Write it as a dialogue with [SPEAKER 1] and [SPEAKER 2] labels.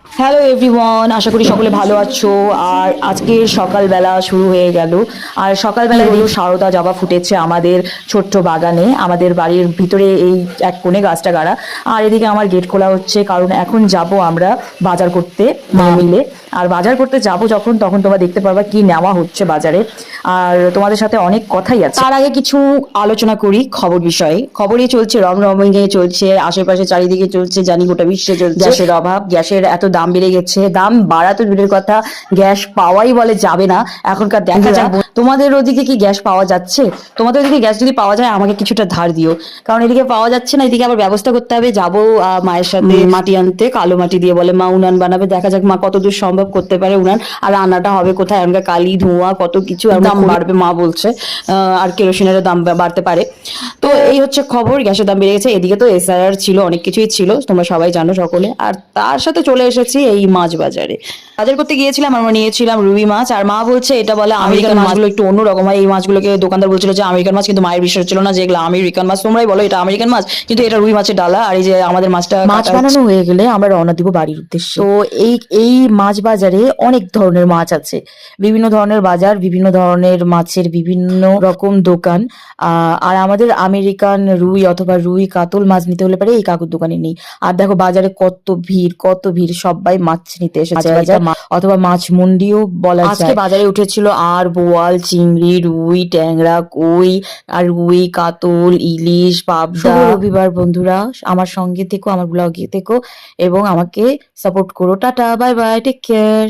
[SPEAKER 1] Hello everyone, আশা করি সকলে ভালো আছো। আর আজকে সকালবেলা শুরু হয়ে গেল। আর সকালবেলা হলো সারদা জবা ফুটেছে আমাদের ছোট্ট বাগানে, আমাদের বাড়ির ভিতরে এই এক কোণে গাছটা গাড়া। আর এদিকে আমার গেট খোলা হচ্ছে, কারণ এখন যাব আমরা বাজার করতে মা মিলে। আর বাজার করতে যাব যখন, তখন তোমরা দেখতে পারবা কি নেওয়া হচ্ছে বাজারে। আর তোমাদের সাথে অনেক কথাই আছে। তার আগে কিছু আলোচনা করি খবর বিষয়ে। খবরই চলছে, রমরমিয়ে চলছে, আশেপাশে চারিদিকে চলছে, জানি গোটা বিশ্বে চলছে গ্যাসের অভাব। গ্যাসের এত দাম বেড়ে গেছে, দাম বাড়া তো দূরের কথা, গ্যাস পাওয়াই বলে যাবে না এখনকার। দেখা যাক তোমাদের ওদিকে কি গ্যাস পাওয়া যাচ্ছে। তোমাদের ওদিকে গ্যাস যদি পাওয়া যায় আমাকে কিছুটা ধার দিও, কারণ এদিকে পাওয়া যাচ্ছে না। এদিকে আবার ব্যবস্থা করতে হবে, যাবো মায়ের সাথে মাটি আনতে, কালো মাটি দিয়ে বলে মা উনান বানাবে। দেখা যাক মা কতদূর সম্ভব করতে পারে উনান। আর রান্নাটা হবে কোথায়, এখনকার কালি ধোঁয়া কত কিছু, আর দাম বাড়বে মা বলছে। আর কেরোসিনেরও দাম বাড়তে পারে। তো এই হচ্ছে খবর, গ্যাসের দাম বেড়ে গেছে। এদিকে তো এসআইআর ছিল, অনেক কিছুই ছিল, তোমরা সবাই জানো সকলে। আর তার সাথে চলে এসেছি এই মাছ বাজারে। বাজার করতে গিয়েছিলাম, আমরা নিয়েছিলাম রুই মাছ। আর মা বলছে এটা বলে আমেরিকান মাছগুলো একটু অন্যরকম হয়। এই মাছগুলোকে দোকানদার বলছিল যে আমেরিকান মাছ, কিন্তু মায়ের বিশ্বাস ছিল না যে এগুলো আমেরিকান মাছ। তোমরাই বলো এটা আমেরিকান মাছ, কিন্তু এটা রুই মাছের ডালা। আর এই যে আমাদের মাছটা মাছ বানানো হয়ে গেলে আমরা রওনা দিব বাড়ির উদ্দেশ্যে। তো এই মাছ বাজারে অনেক ধরনের মাছ আছে, বিভিন্ন ধরনের বাজার, বিভিন্ন ধরনের মাছের বিভিন্ন রকম দোকান। আর আমাদের আমেরিকান রুই অথবা রুই কাতল মাছ নিতে হলে পারে এই কাকুর দোকানে নেই। আর দেখো বাজারে কত ভিড়, কত ভিড়, সবাই মাছ নিতে এসেছে বাজার, অথবা মাছ মন্ডিও বলা যায়। আজকে বাজারে উঠেছিল আর বোয়াল, চিংড়ি, রুই, ট্যাংরা, কই, আর রুই, কাতল, ইলিশ, পাবদা। রবিবার বন্ধুরা আমার সঙ্গে থেকো, আমার ব্লগে থেকো এবং আমাকে সাপোর্ট করো। Tata, bye bye, take care.